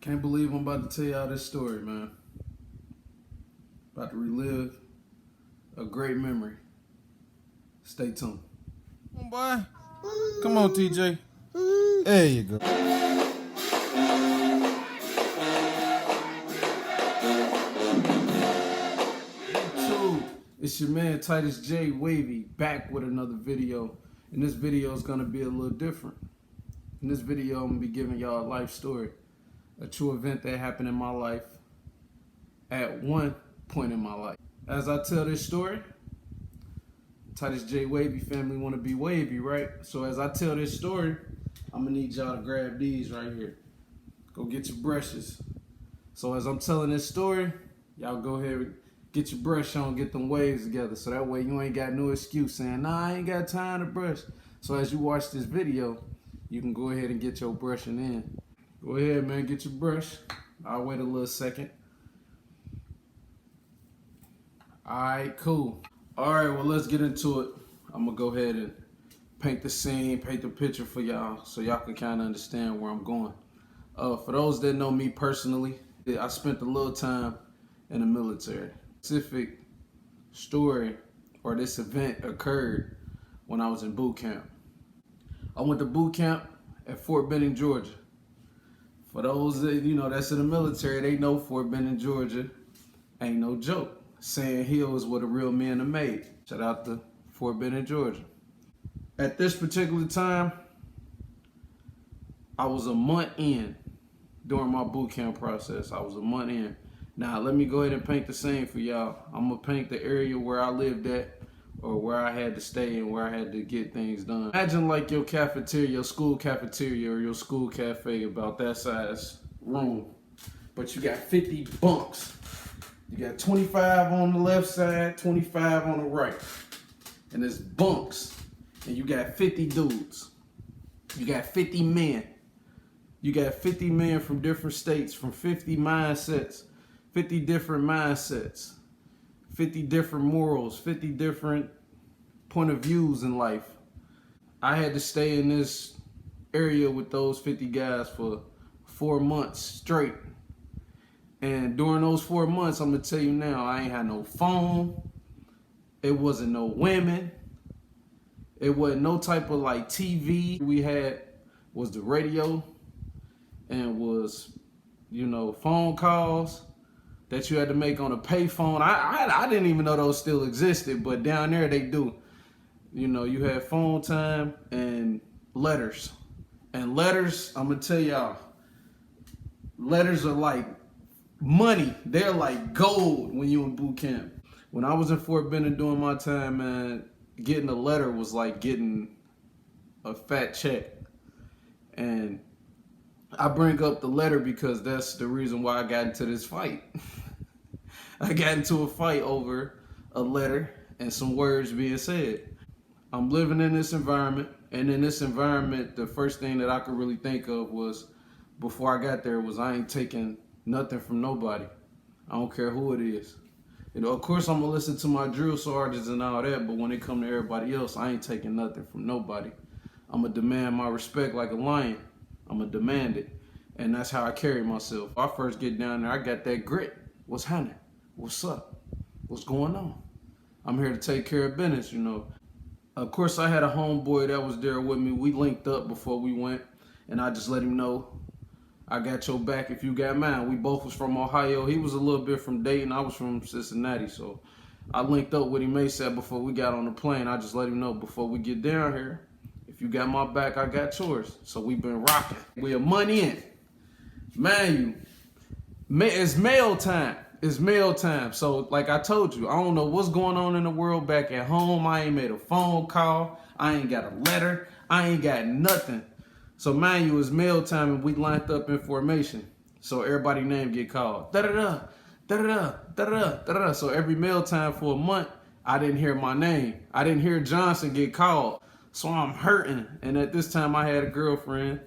Can't believe I'm about to tell y'all this story, man. About to relive a great memory. Stay tuned. Boy, come on, TJ. There you go. YouTube, it's your man Titus J Wavy back with another video. And this video is gonna be a little different. In this video, I'm gonna be giving y'all a life story, a true event that happened in my life at one point in my life. As I tell this story, Titus J Wavy family want to be wavy, right? So as I tell this story, I'm gonna need y'all to grab these right here. Go get your brushes. So as I'm telling this story, y'all go ahead and get your brush on, get them waves together. So that way you ain't got no excuse saying, nah, I ain't got time to brush. So as you watch this video, you can go ahead and get your brushing in. Go ahead, man, get your brush. I'll wait a little second. All right, cool. All right, well, let's get into it. I'm gonna go ahead and paint the scene, paint the picture for y'all so y'all can kind of understand where I'm going. For those that know me personally, I spent a little time in the military. Specific story or this event occurred when I was in boot camp. I went to boot camp at Fort Benning, Georgia. For those that, that's in the military, they know Fort Benning, Georgia ain't no joke. Sand Hill is where the real men are made. Shout out to Fort Benning, Georgia. At this particular time, I was a month in during my boot camp process. I was a month in. Now, let me go ahead and paint the scene for y'all. I'm going to paint the area where I lived at or where I had to stay and where I had to get things done. Imagine like your cafeteria, your school cafeteria or your school cafe, about that size room. But you got 50 bunks. You got 25 on the left side, 25 on the right. And there's bunks. And you got 50 dudes. You got 50 men. You got 50 men from different states, from 50 mindsets, 50 different mindsets, 50 different morals, 50 different point of views in life. I had to stay in this area with those 50 guys for 4 months straight. And during those 4 months, I'm gonna tell you now, I ain't had no phone. It wasn't no women. It wasn't no type of like TV. We had was the radio and was, phone calls that you had to make on a payphone. I didn't even know those still existed, but down there they do. You had phone time and letters. And letters, I'm gonna tell y'all, letters are like money. They're like gold when you in boot camp. When I was in Fort Benning doing my time, man, getting a letter was like getting a fat check. And I bring up the letter because that's the reason why I got into this fight. I got into a fight over a letter and some words being said. I'm living in this environment, and in this environment, the first thing that I could really think of was, before I got there, was I ain't taking nothing from nobody. I don't care who it is. Of course, I'm gonna listen to my drill sergeants and all that, but when it come to everybody else, I ain't taking nothing from nobody. I'm gonna demand my respect like a lion. I'm gonna demand it, and that's how I carry myself. I first get down there, I got that grit. What's happening? What's up? What's going on? I'm here to take care of business, Of course, I had a homeboy that was there with me. We linked up before we went, and I just let him know, I got your back if you got mine. We both was from Ohio. He was a little bit from Dayton. I was from Cincinnati. So I linked up with him ASAP before we got on the plane. I just let him know, before we get down here, if you got my back, I got yours. So we've been rocking. We a month in. Man, it's mail time. It's mail time. So like I told you, I don't know what's going on in the world back at home. I ain't made a phone call. I ain't got a letter. I ain't got nothing. So mind you, it's mail time and we lined up in formation. So everybody's name get called. Da-da-da, da-da-da, da-da-da, da-da-da. So every mail time for a month, I didn't hear my name. I didn't hear Johnson get called. So I'm hurting. And at this time I had a girlfriend.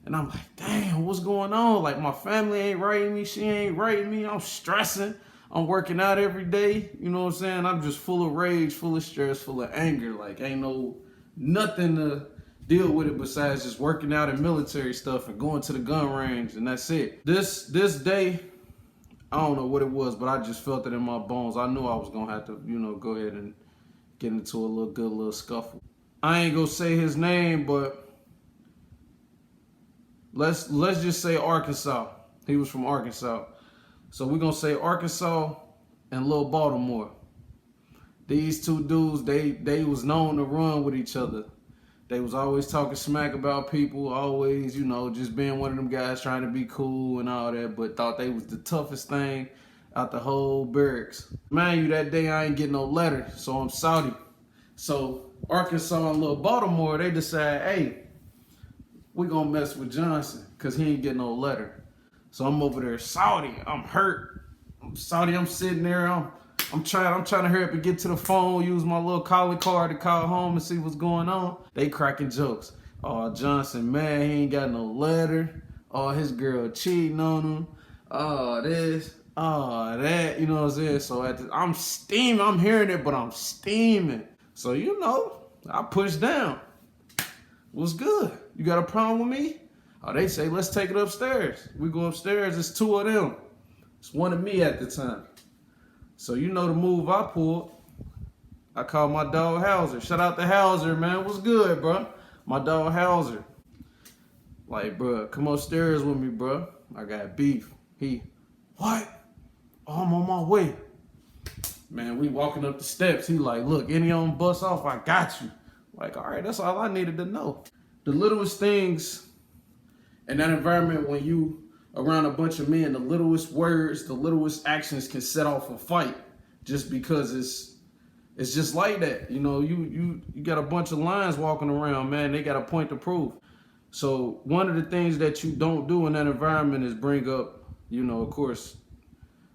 And I'm like, damn, what's going on? Like, my family ain't writing me. She ain't writing me. I'm stressing. I'm working out every day. You know what I'm saying? I'm just full of rage, full of stress, full of anger. Like, ain't no nothing to deal with it besides just working out and military stuff and going to the gun range, and that's it. This day, I don't know what it was, but I just felt it in my bones. I knew I was gonna have to, go ahead and get into a little scuffle. I ain't gonna say his name, but let's just say Arkansas. He was from Arkansas. So we're gonna say Arkansas and Little Baltimore. These two dudes, they was known to run with each other. They was always talking smack about people, always, just being one of them guys trying to be cool and all that, but thought they was the toughest thing out the whole barracks. Mind you, that day I ain't get no letter, so I'm Saudi. So Arkansas and Little Baltimore, they decide, hey, we gonna mess with Johnson because he ain't get no letter. So I'm over there, Saudi, I'm hurt. Saudi, I'm sitting there, I'm trying to hurry up and get to the phone, use my little calling card to call home and see what's going on. They cracking jokes. Oh, Johnson, man, he ain't got no letter. Oh, his girl cheating on him. Oh, this. Oh, that. You know what I'm saying? So I'm steaming. I'm hearing it, but I'm steaming. So, I push down. What's good? You got a problem with me? Oh, they say, let's take it upstairs. We go upstairs. It's two of them. It's one of me at the time. So the move I pulled. I called my dog Hauser. Shout out to Hauser, man. What's good, bro? My dog Hauser. Like, bro, come upstairs with me, bro. I got beef. What? Oh, I'm on my way. Man, we walking up the steps. He like, look, any of them bust off, I got you. Like, all right, that's all I needed to know. The littlest things in that environment when you around a bunch of men, the littlest words, the littlest actions can set off a fight just because it's just like that. You got a bunch of lions walking around, man. They got a point to prove. So one of the things that you don't do in that environment is bring up, of course,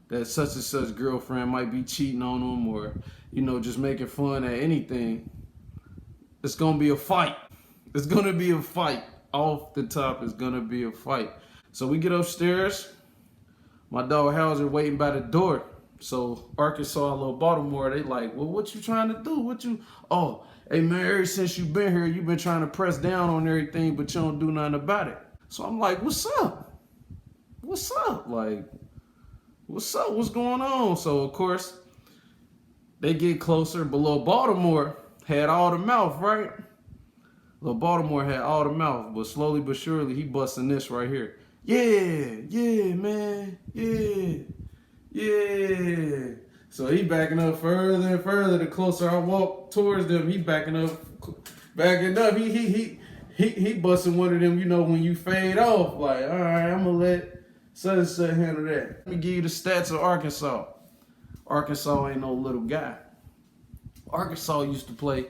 that such and such girlfriend might be cheating on them or, just making fun at anything. It's going to be a fight. It's going to be a fight. Off the top, it's going to be a fight. So we get upstairs. My dog Hauser waiting by the door. So Arkansas and Little Baltimore, they like, well, what you trying to do? Oh, hey man, ever since you been here, you've been trying to press down on everything, but you don't do nothing about it. So I'm like, what's up? What's up? Like, what's up? What's going on? So of course, they get closer, but Little Baltimore had all the mouth, right? Little Baltimore had all the mouth, but slowly but surely, he busting this right here. Yeah, man, yeah. So he backing up further and further. The closer I walk towards them, he backing up. He busting one of them. When you fade off, like, all right, I'm gonna let such and such handle that. Let me give you the stats of Arkansas. Arkansas ain't no little guy. Arkansas used to play,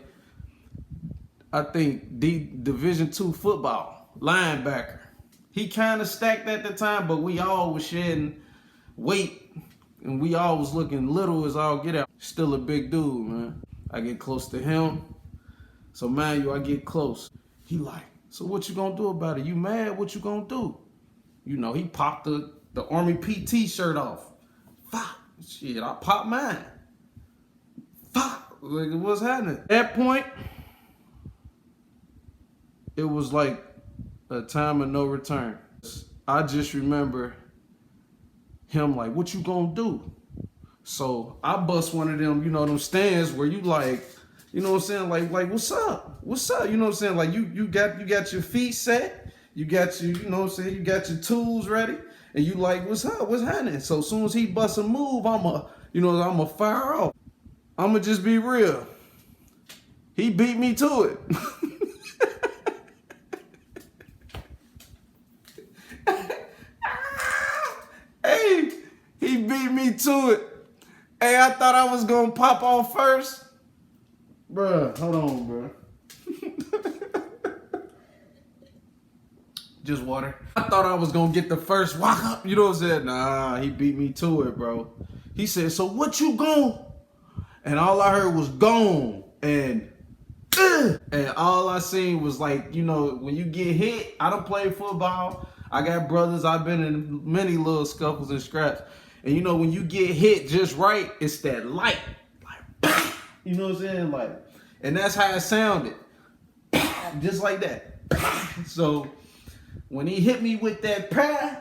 I think, Division II football, linebacker. He kind of stacked at the time, but we all was shedding weight, and we all was looking little as all get out. Still a big dude, man. I get close to him. So mind you, I get close. He like, so what you gonna do about it? You mad? What you gonna do? He popped the Army PT shirt off. Fuck. Shit, I popped mine. Fuck. Like, what's happening? At that point, it was like a time of no return. I just remember him like, what you gonna do? So I bust one of them, them stands where you like, what I'm saying? Like, what's up? What's up? You know what I'm saying? Like you got your feet set, you got your, you know what I'm saying? You got your tools ready, and you like, what's up? What's happening? So as soon as he busts a move, I'ma fire off. I'ma just be real. He beat me to it. Hey, he beat me to it. Hey, I thought I was gonna pop off first. Bruh, hold on, bruh. Just water. I thought I was gonna get the first walk up. You know what I'm saying? Nah, he beat me to it, bro. He said, so what you gon'? And all I heard was gone. And all I seen was like, when you get hit, I done played football. I got brothers. I've been in many little scuffles and scraps. And when you get hit just right, it's that light. Like, you know what I'm saying? Like, and that's how it sounded. just like that. So when he hit me with that pie,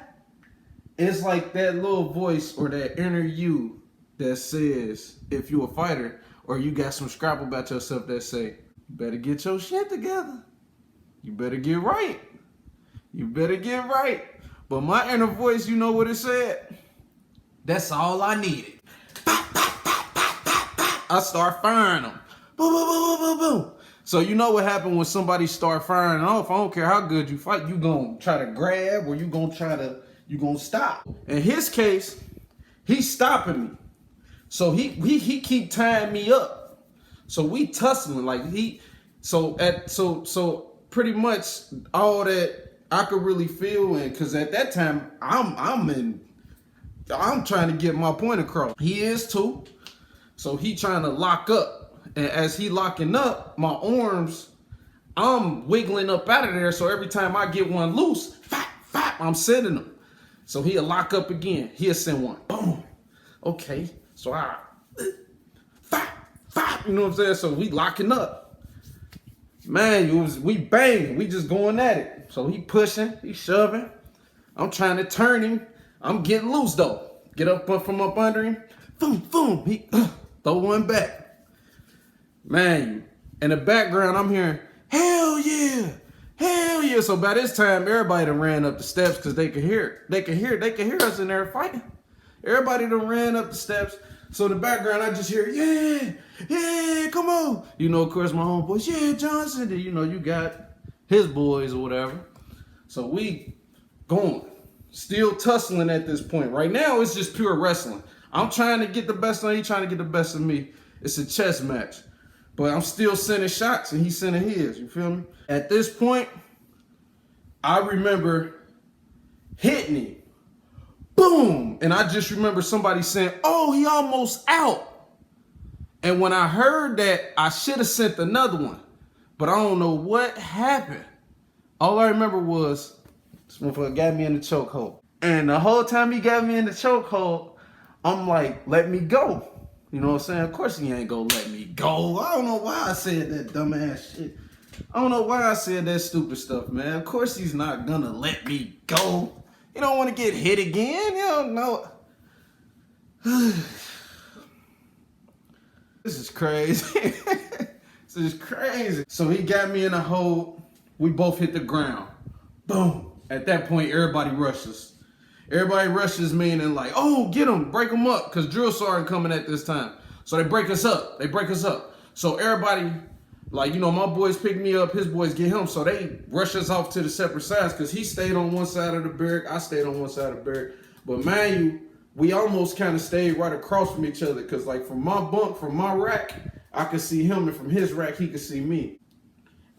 it's like that little voice or that inner you that says, if you a fighter or you got some scrap about yourself that say, you better get your shit together. You better get right. You better get right. But my inner voice, you know what it said? That's all I needed. I start firing them. Boom, boom, boom, boom, boom, boom. So you know what happened when somebody start firing off? I don't care how good you fight, you gonna try to grab or you gonna stop. In his case, he's stopping me. So he keep tying me up. So we tussling like so pretty much all that I could really feel, and cause at that time I'm trying to get my point across. He is too. So he trying to lock up. And as he locking up, my arms, I'm wiggling up out of there. So every time I get one loose, I'm sending them. So he'll lock up again. He'll send one. Boom. Okay. So you know what I'm saying? So we locking up. Man, we banging. We just going at it. So he pushing, he shoving. I'm trying to turn him. I'm getting loose though. Get up from up under him. Boom, boom. He throw one back. Man, in the background, I'm hearing, hell yeah, hell yeah. So by this time, everybody done ran up the steps because they could hear it. They could hear us in there fighting. Everybody done ran up the steps. So in the background, I just hear, yeah, come on. You know, of course, my homeboys, yeah, Johnson. Then, you know, you got his boys or whatever. So we going, still tussling at this point. Right now, it's just pure wrestling. I'm trying to get the best of him. He's trying to get the best of me. It's a chess match. But I'm still sending shots and he's sending his, you feel me? At this point, I remember hitting him. Boom! And I just remember somebody saying, oh, he almost out. And when I heard that, I should have sent another one. But I don't know what happened. All I remember was, this motherfucker got me in the chokehold. And the whole time he got me in the chokehold, I'm like, let me go. You know what I'm saying? Of course he ain't gonna let me go. I don't know why I said that dumbass shit. I don't know why I said that stupid stuff, man. Of course he's not gonna let me go. You don't want to get hit again. You don't know. This is crazy. This is crazy. So he got me in a hold. We both hit the ground. Boom. At that point, everybody rushes. Everybody rushes, meaning like, oh, get him, break him up, because drill sergeant coming at this time. So they break us up. So everybody, like, you know, my boys pick me up, his boys get him. So they rush us off to the separate sides because he stayed on one side of the barrack. I stayed on one side of the barrack. But mind you, we almost kind of stayed right across from each other because, like, from my bunk, from my rack, I could see him, and from his rack, he could see me.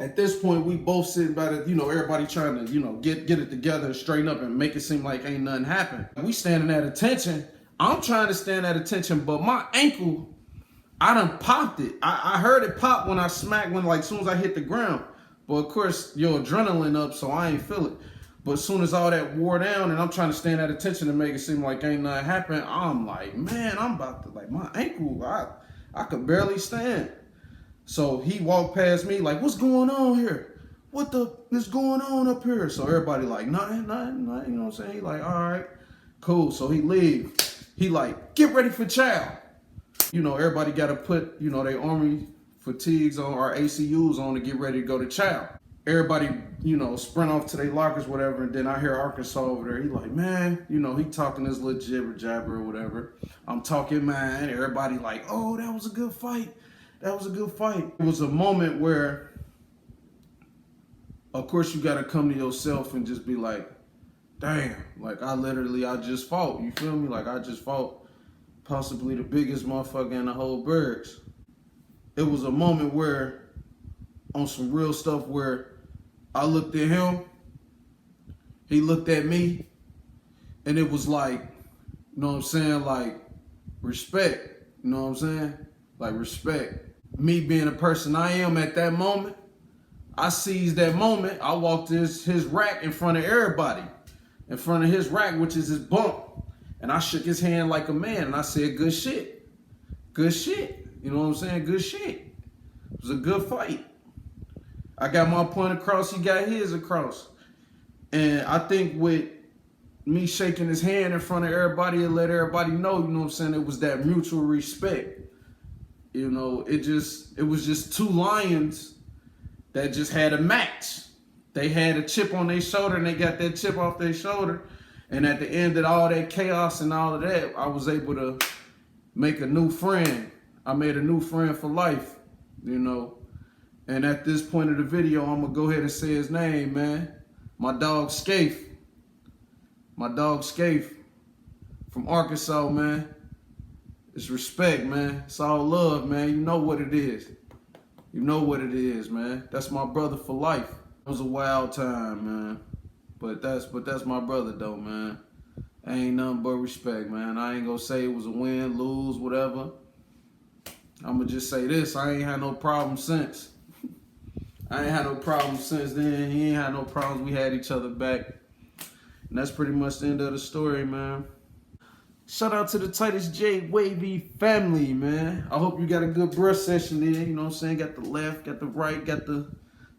At this point, we both sitting by the, you know, everybody trying to, you know, get it together and straighten up and make it seem like ain't nothing happened. We standing at attention. I'm trying to stand at attention, but my ankle, I done popped it. I heard it pop when I smacked, like, as soon as I hit the ground. But of course, your adrenaline up, so I ain't feel it. But as soon as all that wore down and I'm trying to stand at attention to make it seem like ain't nothing happened, I'm like, man, I'm about to, like, my ankle, I could barely stand. So he walked past me like, what's going on here? What the is going on up here? So everybody like, nothing, you know what I'm saying? He like, all right, cool. So he leave. He like, get ready for chow. You know, everybody got to put, you know, their army fatigues on or ACUs on to get ready to go to chow. Everybody, you know, sprint off to their lockers, whatever. And then I hear Arkansas over there. He like, man, you know, he talking this little jibber jabber or whatever. I'm talking mine. Everybody like, oh, that was a good fight. That was a good fight. It was a moment where, of course, you got to come to yourself and just be like, damn, like I just fought. You feel me? Like I just fought possibly the biggest motherfucker in the whole barracks. It was a moment where, on some real stuff, where I looked at him, he looked at me, and it was like, you know what I'm saying? Like respect. You know what I'm saying? Like respect. Me being the person I am at that moment, I seized that moment. I walked his rack in front of everybody, in front of his rack, which is his bunk. And I shook his hand like a man and I said, good shit. Good shit. You know what I'm saying? Good shit. It was a good fight. I got my point across, he got his across. And I think with me shaking his hand in front of everybody and let everybody know, you know what I'm saying, it was that mutual respect. You know, it was just two lions that just had a match. They had a chip on their shoulder and they got that chip off their shoulder. And at the end of all that chaos and all of that, I was able to make a new friend. I made a new friend for life, you know. And at this point of the video, I'm gonna go ahead and say his name, man. My dog Scaife. My dog Scaife from Arkansas, man. It's respect, man. It's all love, man. You know what it is. You know what it is, man. That's my brother for life. It was a wild time, man. But that's my brother though, man. Ain't nothing but respect, man. I ain't gonna say it was a win, lose, whatever. I'ma just say this. I ain't had no problem since. I ain't had no problems since then. He ain't had no problems. We had each other back. And that's pretty much the end of the story, man. Shout out to the Titus J Wavy family, man. I hope you got a good brush session there. You know what I'm saying? Got the left, got the right, got the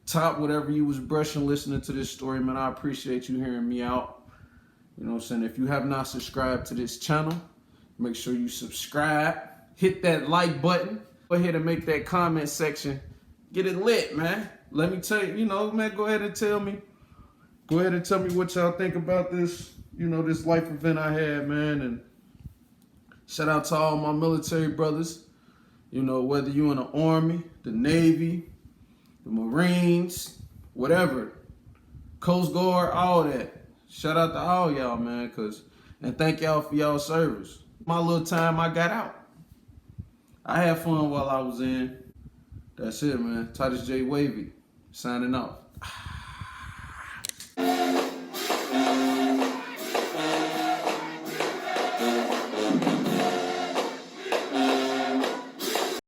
top, whatever you was brushing listening to this story, man. I appreciate you hearing me out. You know what I'm saying? If you have not subscribed to this channel, make sure you subscribe. Hit that like button. Go ahead and make that comment section. Get it lit, man. Let me tell you, you know, man, go ahead and tell me. Go ahead and tell me what y'all think about this, you know, this life event I had, man. And shout out to all my military brothers. You know, whether you in the Army, the Navy, the Marines, whatever. Coast Guard, all that. Shout out to all y'all, man, and thank y'all for y'all service. My little time I got out. I had fun while I was in. That's it, man. Titus J Wavy, signing off.